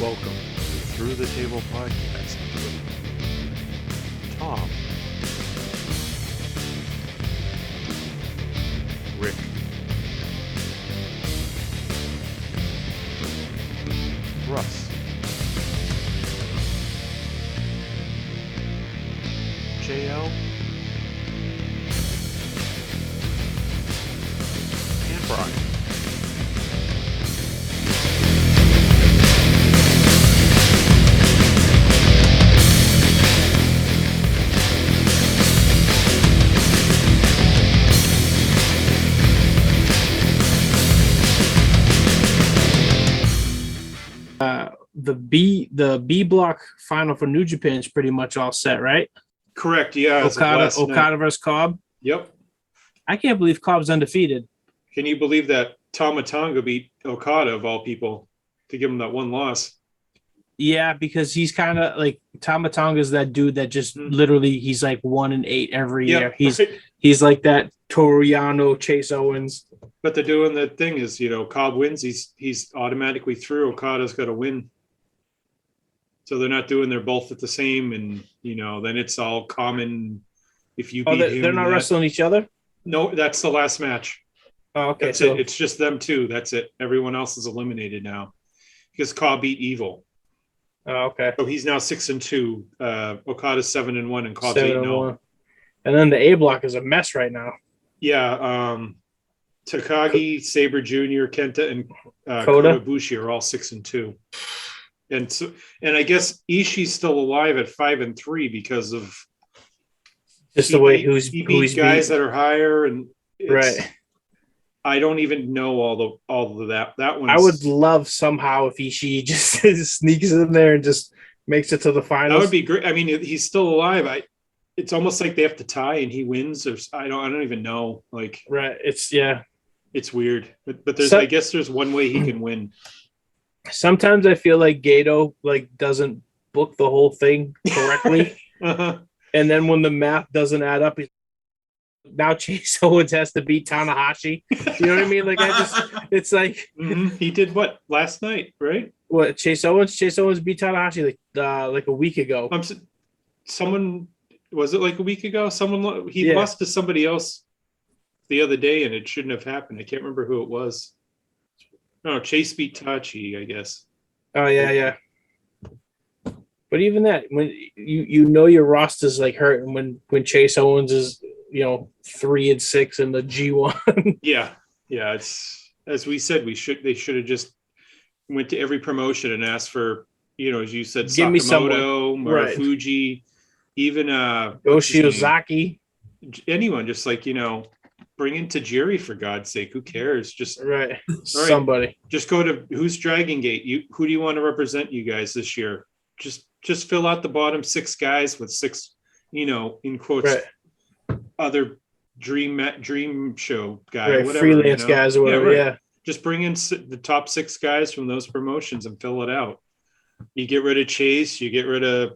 Welcome to Through the Table Podcast with Tom, Rick, Russ, JL, and Brian. The B block final for New Japan is pretty much all set, right? Correct. Yeah. Okada versus Cobb. Yep. I can't believe Cobb's undefeated. Can you believe that Tama Tonga beat Okada of all people to give him that one loss? Yeah, because he's kind of like Tama Tonga's that dude that just literally he's like 1-8 every year. He's like that Toriano, Chase Owens. But they're doing the thing is, Cobb wins, he's automatically through. Okada's got to win. So they're not doing they're both at the same, and then it's all common. If you beat him, they're not wrestling each other. No, that's the last match. Oh, okay, that's it. It's just them two. That's it. Everyone else is eliminated now because Cobb beat Evil. Oh, okay. So he's now 6-2. Okada's 7-1, and Cobb's 8-0. And then the A block is a mess right now. Yeah, Takagi, Sabre Jr., Kenta, and Kota Ibushi are all 6-2. And I guess Ishii's still alive at 5-3 because of just the way he beat guys that are higher, and right. I don't even know all of that. That one I would love somehow if Ishii just sneaks in there and just makes it to the finals. That would be great. I mean, he's still alive. It's almost like they have to tie and he wins, or I don't even know. Like, right? It's weird. But there's I guess there's one way he can win. Sometimes I feel like Gato doesn't book the whole thing correctly, uh-huh. And then when the math doesn't add up, now Chase Owens has to beat Tanahashi. You know what I mean? Like it's like he did what last night, right? What Chase Owens beat Tanahashi like a week ago. Someone was it like a week ago? He lost to somebody else the other day, and it shouldn't have happened. I can't remember who it was. No, Chase beat Tachi, I guess. Oh yeah. But even that, when your roster's like hurting when Chase Owens is 3-6 in the G1. yeah. It's as we said, they should have just went to every promotion and asked for as you said, give Sakamoto, Marufuji, right. Even Yoshiozaki, anyone, just bring in Tajiri for God's sake. Who cares? Just right. Somebody. Right. Just go to who's Dragon Gate. Who do you want to represent you guys this year? Just fill out the bottom 6 guys with 6, in quotes, right. Other dream show guy, right. whatever, freelance guys or whatever. Yeah, right. Just bring in the top 6 guys from those promotions and fill it out. You get rid of Chase. You get rid of,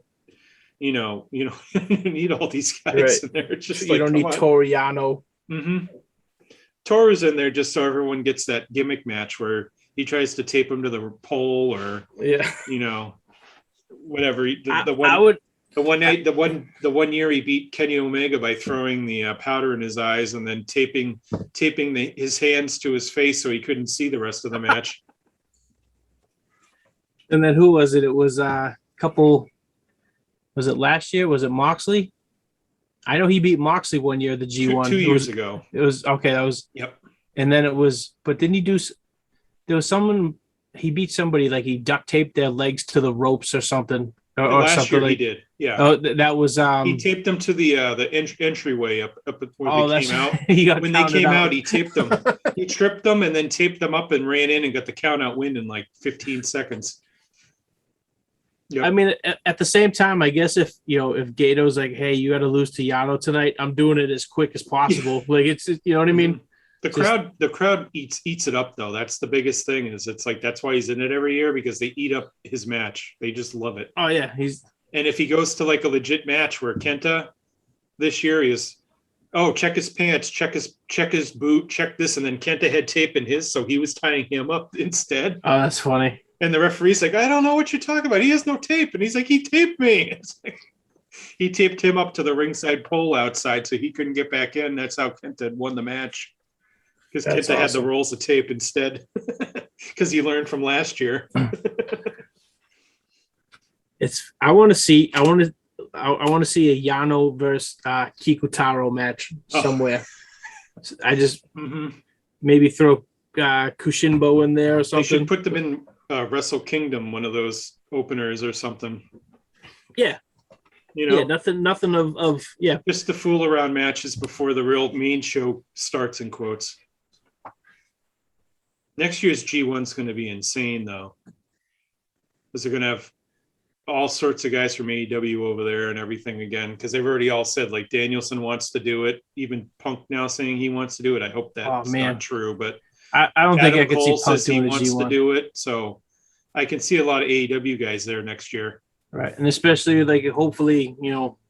you need all these guys right. in there. It's just you don't need Toriano. Mm-hmm. Toru's in there just so everyone gets that gimmick match where he tries to tape him to the pole or whatever. The one year he beat Kenny Omega by throwing the powder in his eyes and then taping his hands to his face so he couldn't see the rest of the match. And then who was it? It was a couple. Was it last year? Was it Moxley? I know he beat Moxley one year, the G1. 2 years ago. It was okay. That was yep. And then it was, but didn't he do? There was someone he beat somebody like he duct taped their legs to the ropes or something. Or last something year like, he did. Yeah. Oh, that was he taped them to the entryway up when they came out. When they came out, he taped them. He tripped them and then taped them up and ran in and got the count out win in like 15 seconds. Yep. I mean, at the same time, I guess if Gato's like, "Hey, you got to lose to Yano tonight," I'm doing it as quick as possible. Like it's, you know what I mean? The crowd eats it up though. That's the biggest thing. Is it's like that's why he's in it every year because they eat up his match. They just love it. Oh yeah, and if he goes to like a legit match where Kenta this year is, check his pants, check his boot, check this, and then Kenta had tape in his, so he was tying him up instead. Oh, that's funny. And the referee's like, I don't know what you're talking about. He has no tape. And he's like, he taped me. It's like, he taped him up to the ringside pole outside so he couldn't get back in. That's how Kenta had won the match. Because That's Kenta had the awesome. rolls of tape instead. Because he learned from last year. I want to see a Yano versus Kikutaro match somewhere. I just maybe throw Kushinbo in there or They should something. put them in Wrestle Kingdom, one of those openers or something. Yeah. You know, Yeah, nothing of just the fool around matches before the real main show starts, in quotes. Next year's G1's going to be insane, though, because they're going to have all sorts of guys from AEW over there and everything again, because they've already all said, like, Danielson wants to do it. Even Punk now saying he wants to do it. I hope that's not true, but I don't think I could see Punk says he doing wants a G1. to do it, so I can see a lot of AEW guys there next year. Right, and especially like hopefully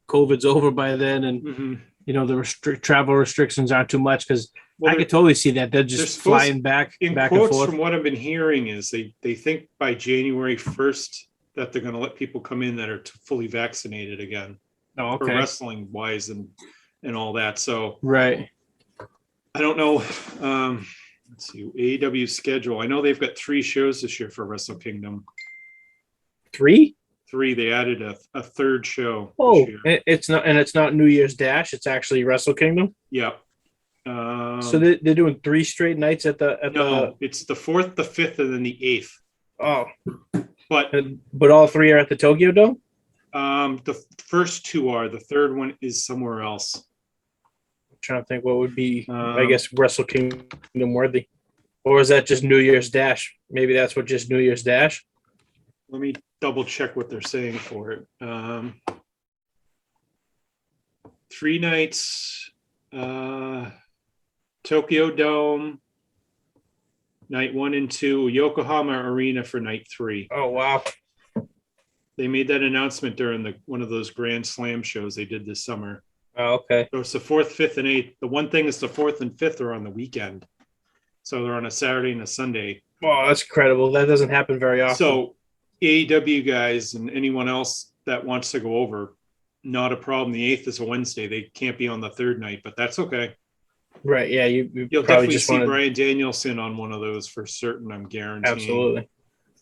COVID's over by then, and the travel restrictions aren't too much, because I could totally see that they're just flying back in and quotes forth. from what I've been hearing is they think by January 1st that they're going to let people come in that are fully vaccinated again. Oh, okay. For wrestling wise and all that. So right, I don't know. Let's see, AEW schedule. I know they've got 3 shows this year for Wrestle Kingdom. 3. They added a third show. Oh, this year. it's not New Year's Dash. It's actually Wrestle Kingdom. Yeah. So they're doing 3 straight nights at the. It's the 4th, the 5th, and then the 8th. Oh, but all 3 are at the Tokyo Dome. The first 2 are. The third one is somewhere else. I'm trying to think what would be, I guess, Wrestle Kingdom worthy, or is that just New Year's Dash? Maybe that's what just New Year's Dash. Let me double check what they're saying for it. 3 nights, Tokyo Dome, night 1 and 2, Yokohama Arena for night 3. Oh, wow. They made that announcement during one of those Grand Slam shows they did this summer. Oh, okay. So it's the 4th, 5th, and 8th. The one thing is the 4th and 5th are on the weekend. So they're on a Saturday and a Sunday. Oh, that's incredible. That doesn't happen very often. So AEW guys and anyone else that wants to go over, not a problem. The 8th is a Wednesday. They can't be on the 3rd night, but that's okay. Right. Yeah. You'll definitely just see Bryan Danielson on one of those for certain, I'm guaranteeing. Absolutely.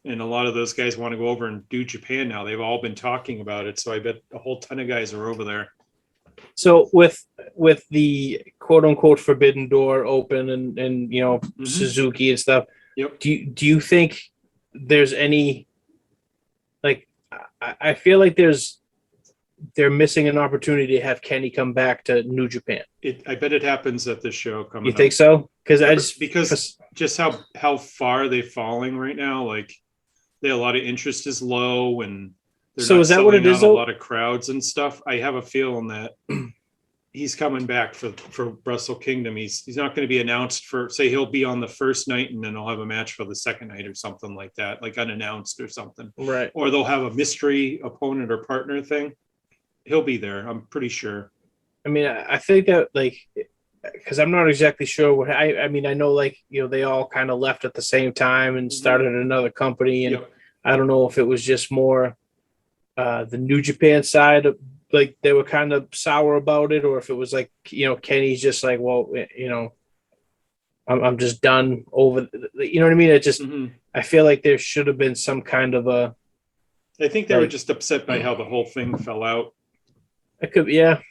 And a lot of those guys want to go over and do Japan now. They've all been talking about it. So I bet a whole ton of guys are over there. So with the quote unquote forbidden door open and Suzuki and stuff, yep. Do you think there's any, like, I feel like they're missing an opportunity to have Kenny come back to New Japan. I bet it happens at this show coming. You think so? Because just how far they're falling right now, like a lot of interest is low, and so is that what it is? A lot of crowds and stuff. I have a feeling that he's coming back for Wrestle Kingdom. He's not going to be announced for, say, he'll be on the first night and then he'll have a match for the second night or something like that, like unannounced or something. Right. Or they'll have a mystery opponent or partner thing. He'll be there. I'm pretty sure. I mean, I think that, like, because I'm not exactly sure what I mean. I know, like, they all kind of left at the same time and started another company, and yep. I don't know if it was just more the New Japan side of, like, they were kind of sour about it, or if it was like, Kenny's just like, well, I'm just done over. You know what I mean? It just, I feel like there should have been some kind of a. I think they were just upset by how the whole thing fell out. It could, yeah.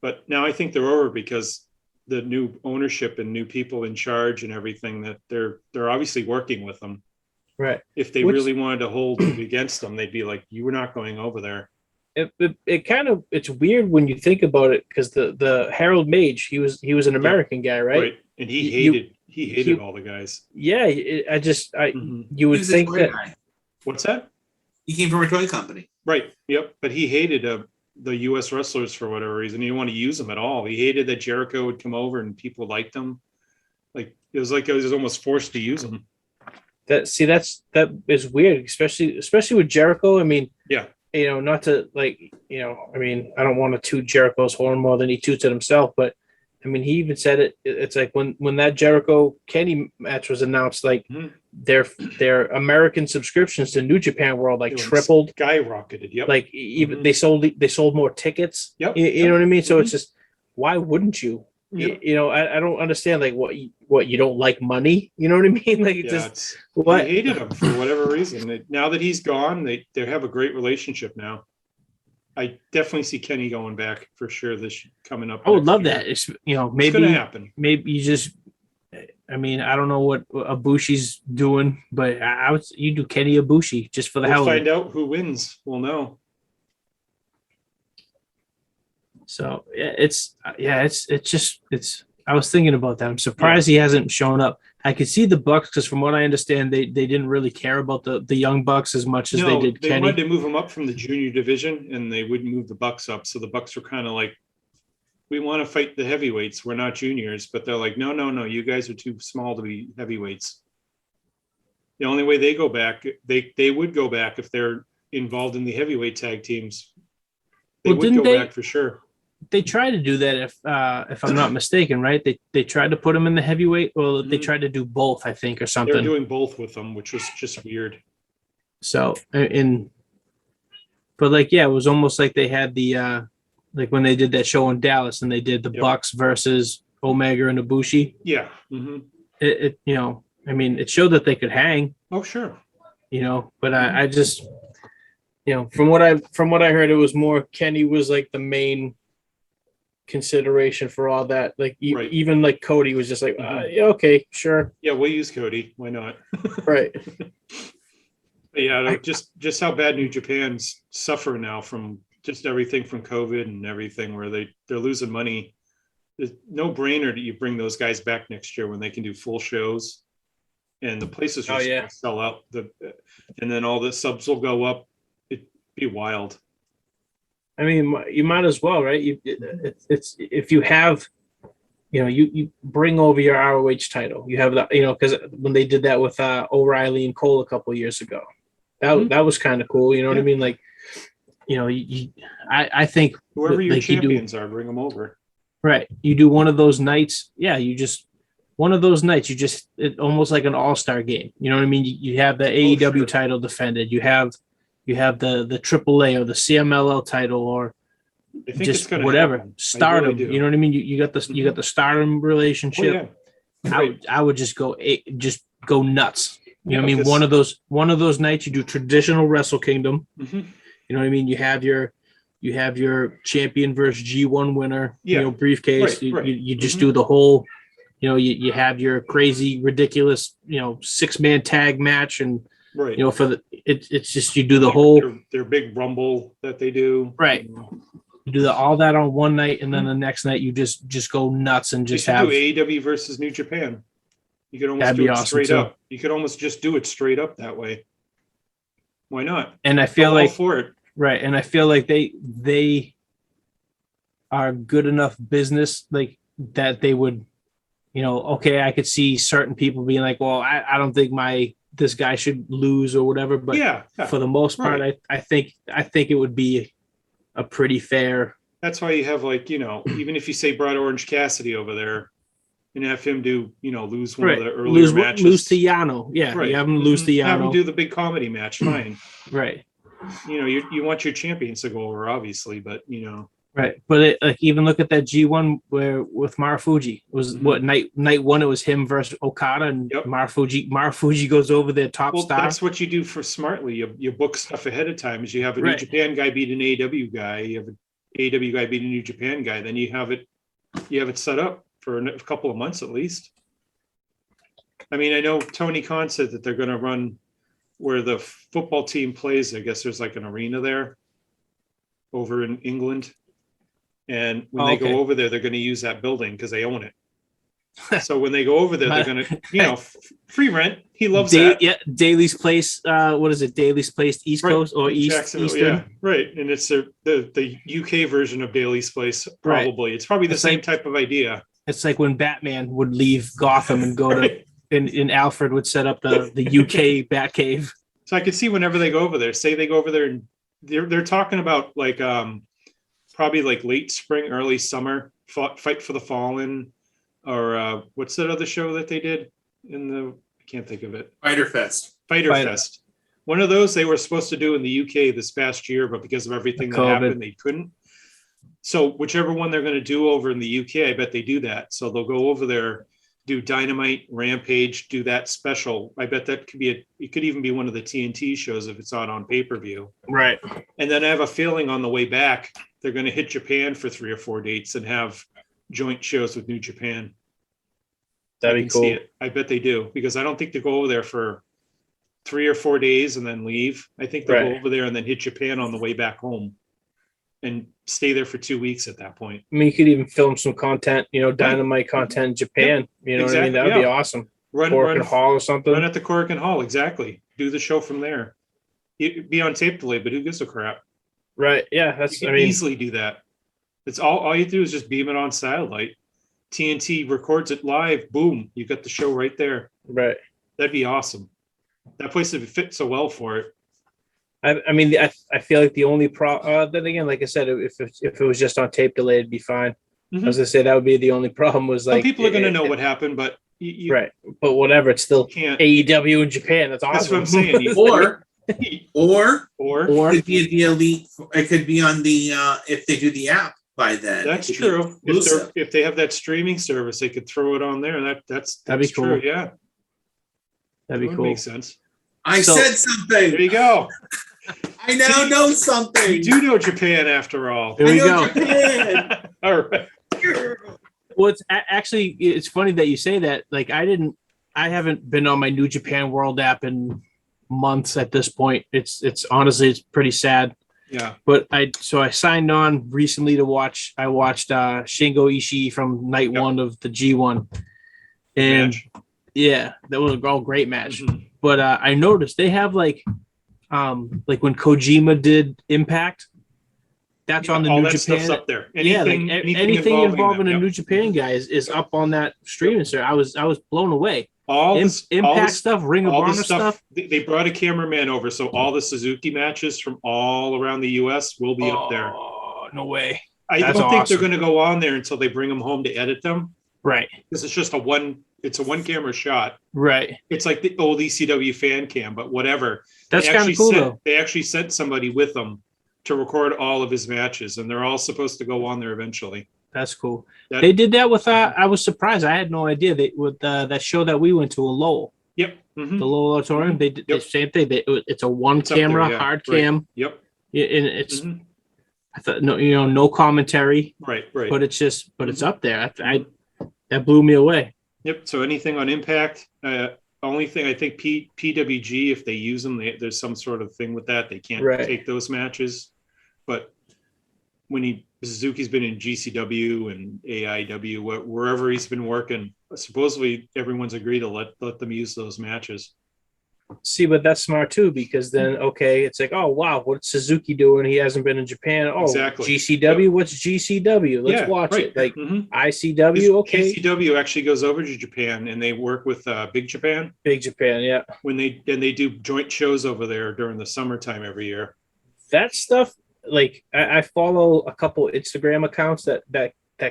But now I think they're over because the new ownership and new people in charge and everything, that they're obviously working with them. Right. If they really wanted to hold it against them, they'd be like, you were not going over there. It kind of, it's weird when you think about it, because the Harold Mage, he was an American guy, right? Right. And he hated all the guys. Yeah. You would think that. Guy. What's that? He came from a toy company. Right. Yep. But he hated the U.S. wrestlers for whatever reason. He didn't want to use them at all. He hated that Jericho would come over and people liked him. Like, it was like I was almost forced to use them. That is weird, especially with Jericho. I mean, yeah. Not to, like, I mean, I don't want to toot Jericho's horn more than he toots it himself, but I mean, he even said it. It's like when that Jericho Kenny match was announced, like Mhm. their American subscriptions to New Japan World like They went tripled. skyrocketed. Yep. Like even Mhm. they sold more tickets. Yep. You know what I mean? So Mhm. it's just why wouldn't you? Yep. I don't understand like what you don't like money. You know what I mean? Like it Yeah, just he what hated him for whatever reason. Now that he's gone, they have a great relationship now. I definitely see Kenny going back for sure this coming up I would next love year. that. It's It's going to happen. maybe you just I mean I don't know what Ibushi's doing, but I would you do Kenny Ibushi just for the We'll hell of find it. out who wins. We'll know. So it's just it's. I was thinking about that. I'm surprised Yeah. he hasn't shown up. I could see the Bucks because from what I understand, they didn't really care about the young Bucks as much as they No, did they wanted Kenny. to move him up from the junior division, and they wouldn't move the Bucks up. So the Bucks were kind of like, we want to fight the heavyweights. We're not juniors, but they're like, no, no, no, you guys are too small to be heavyweights. The only way they go back, they would go back if they're involved in the heavyweight tag teams. They Well, would didn't go back for sure. they try to do that if I'm not mistaken, right? They tried to put him in the heavyweight. Well, they Mhm. tried to do both, I think, or They were something. doing both with them, which was just weird. So and but like yeah, it was almost like they had the like when they did that show in Dallas and they did the Yep. Bucks versus Omega and Ibushi. Yeah. Mm-hmm. It I mean it showed that they could hang, Oh, sure. but I just from what I heard, it was more Kenny was like the main consideration for all that. Like Right. even like Cody was just like, Mhm. yeah, okay, sure, Yeah, we'll use Cody. Why not? right. But yeah, just how bad New Japan's suffering now from just everything from COVID and everything, where they're losing money. There's no brainer that you bring those guys back next year when they can do full shows, and the places are Oh just yeah. going to sell out. And then all the subs will go up. It'd be wild. I mean, you might as well, right? It's if you have, you bring over your ROH title. You have that, because when they did that with O'Reilly and Cole a couple of years ago, that was kind of cool. You know what I Yeah. mean? Like, I think Whoever your like you do champions are, bring them over. right. You do one of those nights. Yeah, you just one of those nights. You just almost like an all-star game. You know what I mean? You have the AEW sure. title defended. You have the AAA or the CMLL title or I think it's just going to whatever happen. I stardom. really do. You know what I mean? You got the you got the stardom Oh relationship. yeah. I would just go nuts. You know what I mean? Because One of those nights you do traditional Wrestle Kingdom. Mhm. You know what I mean? You have your champion versus G1 winner. Yeah. Briefcase. Right. You just Mhm. do the whole. You have your crazy, ridiculous, 6-man tag match, and Right. for it's just you do the whole their big rumble that they do. right. You do all that on one night, and then the next night you just go nuts and They just should have do AEW versus New Japan. You could almost that'd do be it awesome straight too. up. You could almost just do it straight up that way. Why not? And I Go feel all like for it. right, and I feel like they are good enough business like that they would, okay, I could see certain people being like, well, I don't think this guy should lose or whatever, but Yeah. for the most part, Right. I think it would be a pretty fair. That's why you have even if you say brought Orange Cassidy over there and have him do, lose one of Right. the earlier matches. Lose to Yano. Yeah. Right. You have him lose to Have him Yano. do the big comedy match. Fine. Right. You want your champions to go over, obviously, but Right. But like even look at that G1 where with Marufuji. It was what night one it was him versus Okada and Yep. Marufuji goes over their top Well, star. that's what you do for smartly. You book stuff ahead of time. Is you have a New Right. Japan guy beat an AEW guy. You have an AEW guy beat a New Japan guy. Then you have it set up for a couple of months at least. I mean, I know Tony Khan said that they're going to run where the football team plays. I guess there's like an arena there over in England. And when they go over there, they're going to use that building because they own it. So when they go over there, they're going to, free rent. He loves that. Yeah, Daly's Place. What is it? Daly's Place, East Coast or Eastern? Yeah, right. And it's the UK version of Daly's Place. Probably it's probably the same type of idea. It's like when Batman would leave Gotham and go to, and Alfred would set up the UK Batcave. So I could see whenever they go over there. Say they go over there and they're talking about probably like late spring, early summer Fight for the Fallen, or what's that other show that they did I can't think of it. Fighter Fest. Fighter Fest. One of those they were supposed to do in the UK this past year, but because of everything that happened, they couldn't. So whichever one they're going to do over in the UK, I bet they do that. So they'll go over there, do Dynamite, Rampage, do that special. I bet that it could even be one of the TNT shows if it's on pay-per-view. Right. And then I have a feeling on the way back, they're going to hit Japan for 3 or 4 dates and have joint shows with New Japan. That'd be cool. I bet they do, because I don't think they go over there for 3 or 4 days and then leave. I think they'll go over there and then hit Japan on the way back home and stay there for 2 weeks at that point. I mean, you could even film some content, Dynamite content in Japan. You know what I mean? That would be awesome. Run Hall or something. Run at the Korakuen Hall, exactly. Do the show from there. It'd be on tape delay, but who gives a crap? Right. Yeah, you can easily do that. It's all you do is just beam it on satellite. TNT records it live. Boom, you got the show right there. Right. That'd be awesome. That place would fit so well for it. I mean, I feel like the only then again, like I said, if it was just on tape delay, it'd be fine. I was gonna say that would be the only problem. Was like some people are gonna know what happened, but right. But whatever, it's still AEW in Japan. That's awesome. That's what I'm saying. or it could be the elite. It could be on the if they do the app by then. That's true. If they have that streaming service, they could throw it on there. That'd be cool. True. Yeah, that'd be cool. Makes sense. I said something. There you go. I now know something. You do know Japan after all. There we go. Japan. All right. Well, it's funny that you say that. Like I haven't been on my New Japan World app in months at this point. It's honestly, it's pretty sad. Yeah. But I signed on recently to watch. I watched Shingo Ishii from night 1 of the G1. And yeah, that was all great match. Mm-hmm. But I noticed they have like when Kojima did Impact, that's on the New Japan. Stuff's up there. Anything involving a New Japan guy is up on that streaming service. I was blown away. Impact stuff, Ring of Honor stuff. They brought a cameraman over, so all the Suzuki matches from all around the U.S. will be up there. Oh, no way! I don't think they're going to go on there until they bring them home to edit them. Right. Because it's just it's a one camera shot. Right. It's like the old ECW fan cam, but whatever. That's kind of cool though. They actually sent somebody with them to record all of his matches, and they're all supposed to go on there eventually. That's cool. They did that with I was surprised. I had no idea with that show that we went to, Lowell. Yep. Mm-hmm. The Lowell Auditorium. They did the same thing. It's a one camera hard cam. Yep. And it's I thought no commentary. Right. But it's up there. That blew me away. Yep. So anything on Impact, only thing I think PWG, if they use them, there's some sort of thing with that. They can't take those matches. But when Suzuki's been in GCW and AIW, wherever he's been working, supposedly everyone's agreed to let them use those matches. See, but that's smart too, because then it's like, oh wow, what's Suzuki doing? He hasn't been in Japan. Oh, exactly. GCW, what's GCW? Let's watch it. Like ICW, okay. GCW actually goes over to Japan and they work with Big Japan. Big Japan, yeah. When they do joint shows over there during the summertime every year. That stuff, like I follow a couple Instagram accounts that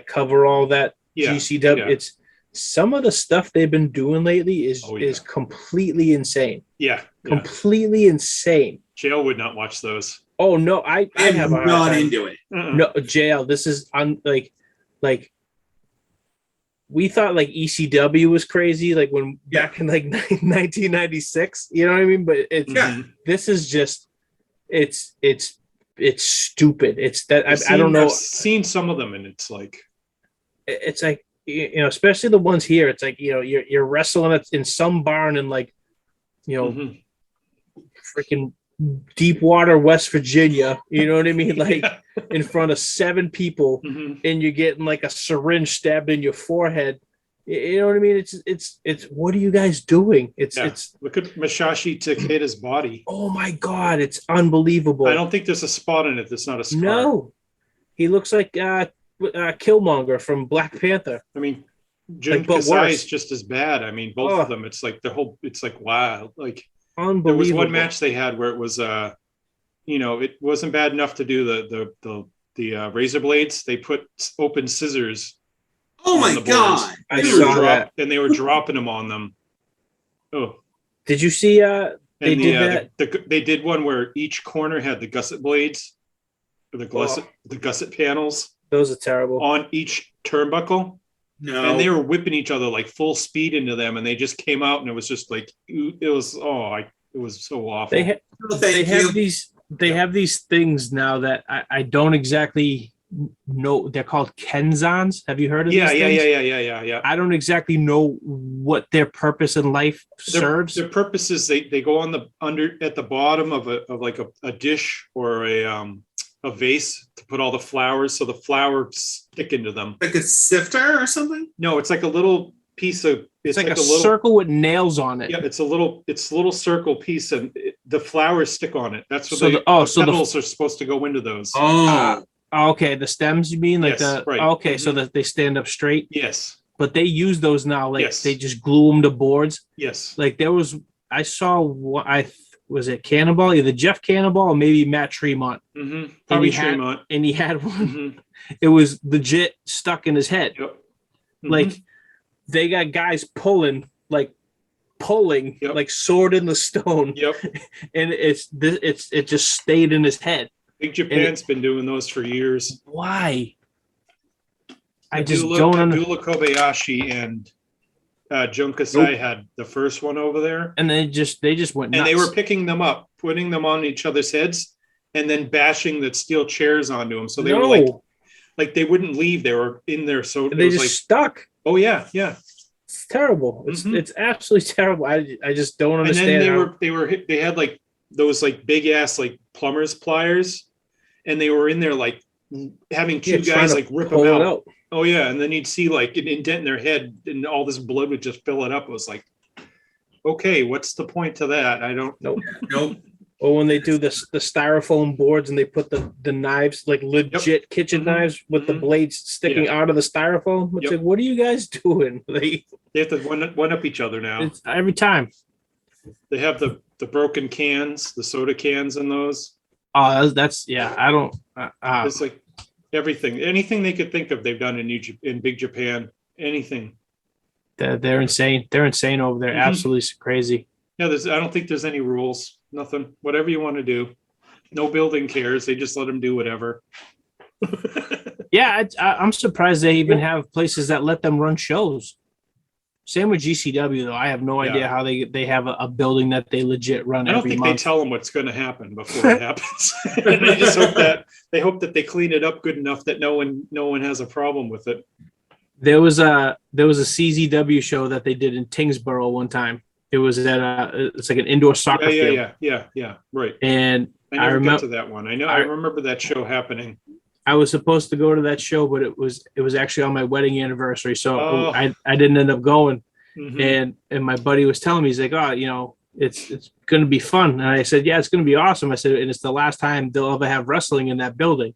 cover all that GCW. Yeah. It's some of the stuff they've been doing lately is completely insane. Yeah. Completely insane. JL would not watch those. Oh no, I have a not into it. No, JL, this is like we thought like ECW was crazy, like when back in like 1996, you know what I mean? But this is just it's stupid. It's that I don't know. I've seen some of them and it's like especially the ones here. It's like you're wrestling in some barn in like freaking Deepwater, West Virginia. You know what I mean? Like in front of 7 people, and you're getting like a syringe stabbed in your forehead. You know what I mean? It's what are you guys doing? It's look at Masashi Takeda's body. Oh my god, it's unbelievable. I don't think there's a spot in it that's not a scar. No, he looks like Killmonger from Black Panther. I mean, Jin Kasai is just as bad. I mean, both of them. It's like it's like wow, like unbelievable. There was one match they had where it was it wasn't bad enough to do the razor blades. They put open scissors. Oh on my the boards, god! I and they saw were that. and they were dropping them on them. Oh, Did you see? They and did that. they did one where each corner had the gusset blades, or the gusset panels Those are terrible. on each turnbuckle. No, And they were whipping each other like full speed into them, and they just came out, and it was just like it was. It was so awful. no, thank They have these things now that I don't exactly know. They're called Kenzans. Have you heard of these things? Yeah. I don't exactly know what their purpose in life serves. Their purpose is they go on the under at the bottom of a dish or a vase to put all the flowers, so the flowers stick into them. like a sifter or something. No, it's like a little piece of. It's like a little circle with nails on it. Yeah, it's a little circle piece, and the flowers stick on it. That's what So the petals are supposed to go into those. Oh, Okay, the stems you mean, like Yes, right. Okay, so that they stand up straight. Yes, But they use those now, like Yes. they just glue them to boards. yes. Like I saw what was it Cannonball, either Jeff Cannonball or maybe Matt Tremont, Mm-hmm. Probably Tremont. and he had one. Mm-hmm. It was legit stuck in his head. Yep. Mm-hmm. Like they got guys pulling, Yep. like sword in the stone, Yep. and it just stayed in his head. Big Japan's been doing those for years. Why? I just Abdullah, don't understand. Abdullah Kobayashi and Jun Kasai had the first one over there, And they just went nuts. and they were picking them up, putting them on each other's heads, and then bashing the steel chairs onto them. So they were like they wouldn't leave. They were in there, so it they was just like, stuck. oh yeah. It's terrible. Mhm. It's absolutely terrible. I just don't And understand. then they had like those like big ass like plumber's pliers, and they were in there like having two guys like rip them out. Oh yeah, and then you'd see like an indent in their head, and all this blood would just fill it up. It was like, okay, what's the point to that? I don't. Nope. nope. Or when they do the styrofoam boards and they put the knives, like legit kitchen Mhm. knives with the blades sticking out of the styrofoam. It's like, what are you guys doing? Like, They have to one up each other now. it's every time. They have the broken cans, the soda cans in those. Oh, that's I don't. It's like everything, anything they could think of, they've done in Big Japan. Anything. They're insane. They're insane over there. Mhm. Absolutely crazy. Yeah, I don't think there's any rules. Nothing. Whatever you want to do. No building cares. They just let them do whatever. Yeah, I'm surprised they even have places that let them run shows. Same with GCW though. I have no idea how they have a building that they legit run. I don't every think month. they tell them what's going to happen before it happens. They just hope that they clean it up good enough that no one has a problem with it. There was a CZW show that they did in Tingsboro one time. It was at it's like an indoor soccer field. Yeah. Right. And I never got to that one. I remember that show happening. I was supposed to go to that show, but it was actually on my wedding anniversary, so I didn't end up going. Mhm. And my buddy was telling me, he's like, oh, it's going to be fun. And I said, yeah, it's going to be awesome. I said, and it's the last time they'll ever have wrestling in that building.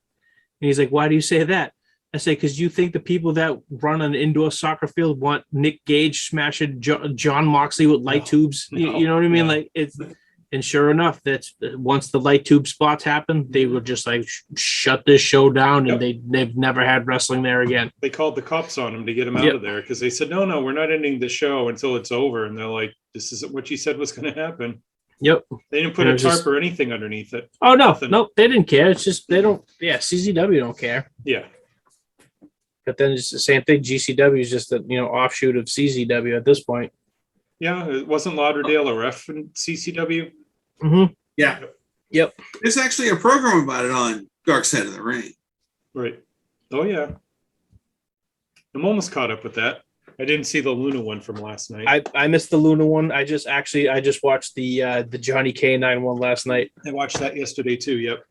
And he's like, why do you say that? I say, because you think the people that run an indoor soccer field want Nick Gage smashing John Moxley with light tubes? You know what I mean? Like it's. And sure enough, that's once the light tube spots happen, they would just like shut this show down, and they've never had wrestling there again. They called the cops on him to get him out of there because they said, no, we're not ending the show until it's over. And they're like, this isn't what you said was going to happen. Yep. They didn't put a tarp or anything underneath it. Oh no, they didn't care. It's just they don't. Yeah, CZW don't care. Yeah. But then it's the same thing. GCW is just an offshoot of CZW at this point. Yeah, it wasn't Lauderdale a ref in CCW. Mm-hmm. Yeah. Yep. There's actually a program about it on Dark Side of the Ring. Right. Oh yeah. I'm almost caught up with that. I didn't see the Luna one from last night. I missed the Luna one. I just watched the Johnny K9 one last night. I watched that yesterday too. Yep.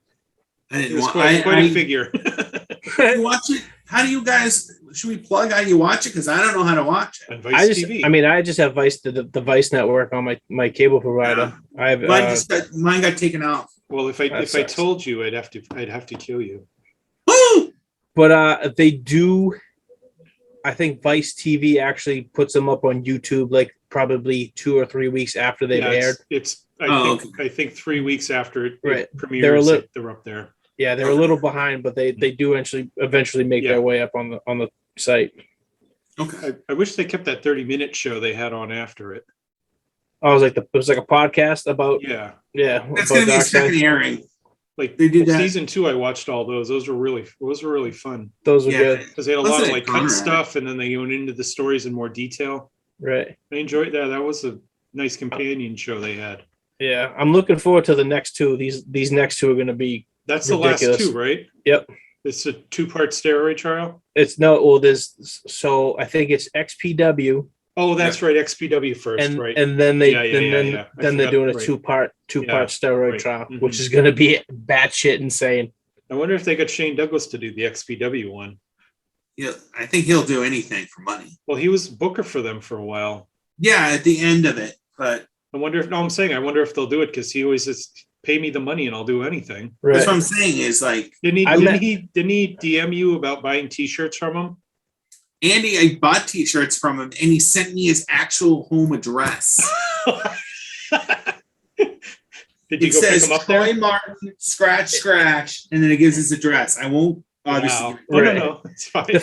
It was quite a figure. You watch it? How do you guys? Should we plug how you watch it? Because I don't know how to watch it. On Vice TV. I just have Vice the Vice network on my cable provider. I have mine got taken off. Well, if I told you, I'd have to kill you. But they do. I think Vice TV actually puts them up on YouTube like probably 2 or 3 weeks after they've aired. I think 3 weeks after it premieres, they're up there. Yeah, they're a little behind, but they do eventually make Yeah. their way up on the site. Okay. I wish they kept that 30-minute show they had on after it. Oh, it was like a podcast about Yeah. That's about gonna be a darkside. second airing. Like They did that. season 2, I watched all those. Those were really fun Those were Yeah. good, because they had a Plus lot of they like cut Conrad. stuff, and then they went into the stories in more detail. right? I enjoyed that. That was a nice companion show they had. Yeah, I'm looking forward to the next two. These next two are going to be That's ridiculous. the last 2, right? Yep. It's a 2-part steroid trial. It's no, well, there's so I think it's XPW, Oh, that's right. XPW first, and right? and then they Yeah. I then they're forgot, doing a right. two-part steroid right. trial, Mhm. which is going to be batshit insane. I wonder if they got Shane Douglas to do the XPW one. Yeah, I think he'll do anything for money. Well, he was booker for them for a while. Yeah, at the end of it, but I wonder if I wonder if they'll do it because he always says, "Pay me the money and I'll do anything." Right. that's what I'm saying is like Didn't he? I Didn't met- he DM you about buying T-shirts from him? Andy. I bought T-shirts from him, and he sent me his actual home address. Did you It go pick says him up Troy there? Martin, scratch, and then it gives his address. I won't obviously. Wow. give it- Right. No, it's fine. The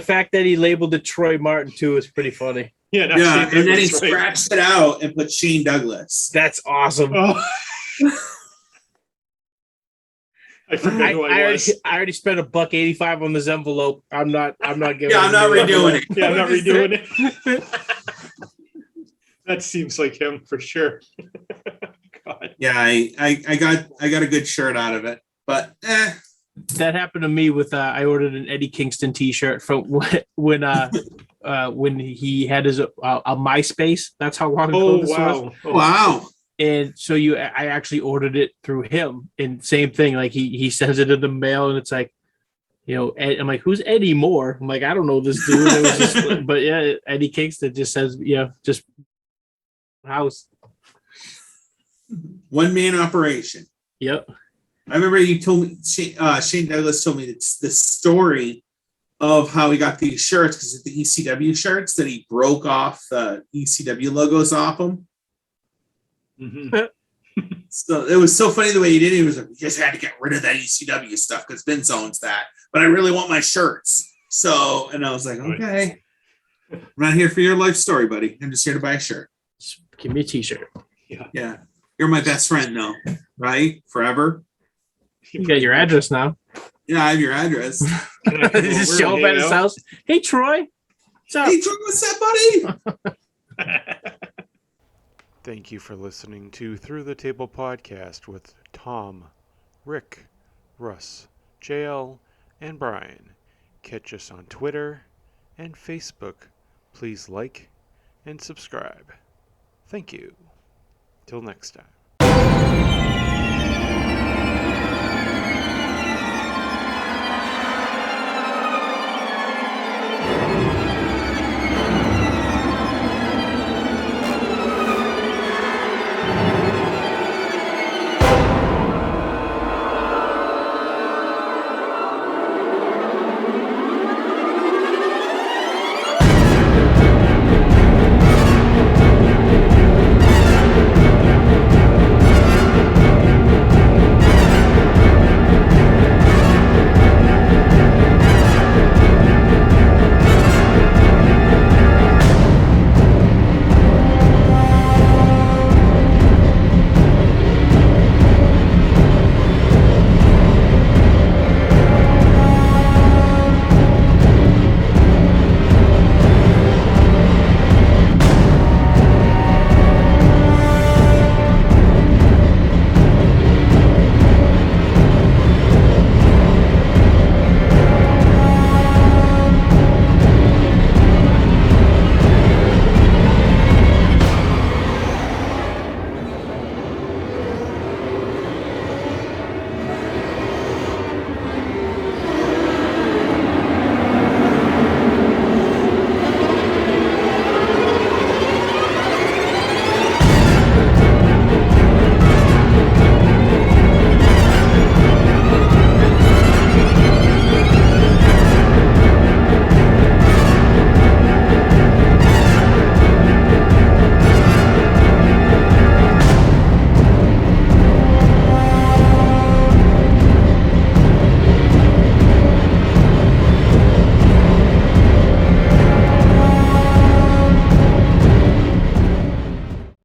fact that he labeled it Troy Martin too is pretty funny. Yeah, not Yeah, Shane and then he Douglas, right? scratched it out and put Shane Douglas. That's awesome. Oh. I forgot who I was. I already spent $1.85 on this envelope. I'm not giving. Yeah, I'm not him a new redoing envelope. it. Yeah, I'm not redoing it. That seems like him for sure. God. Yeah, I got a good shirt out of it, but That happened to me with I ordered an Eddie Kingston T-shirt from when he had his a MySpace. That's how long ago Oh this was. wow. Oh, wow. And so I actually ordered it through him, and same thing. Like he sends it in the mail, and it's like, I'm like, who's Eddie Moore? I'm like, I don't know this dude. It was just, but yeah, Eddie Kingston just says, just house. One man operation. Yep. I remember you told me Shane Douglas told me the story of how he got these shirts because the ECW shirts that he broke off the ECW logos off them. mhm. So it was so funny the way he did it. He was like, "We just had to get rid of that ECW stuff because Vince owns that, but I really want my shirts." So, and I was like, Right. "Okay, I'm not here for your life story, buddy. I'm just here to buy a shirt." Just give me a T-shirt. Yeah, you're my best friend, though, right? Forever. You got your address now. Yeah, I have your address. Can I come Just over show and up at hang his out? house. Hey, Troy. What's up? Hey, Troy, what's up, buddy? Thank you for listening to Through the Table Podcast with Tom, Rick, Russ, JL, and Brian. Catch us on Twitter and Facebook. Please like and subscribe. Thank you. Till next time.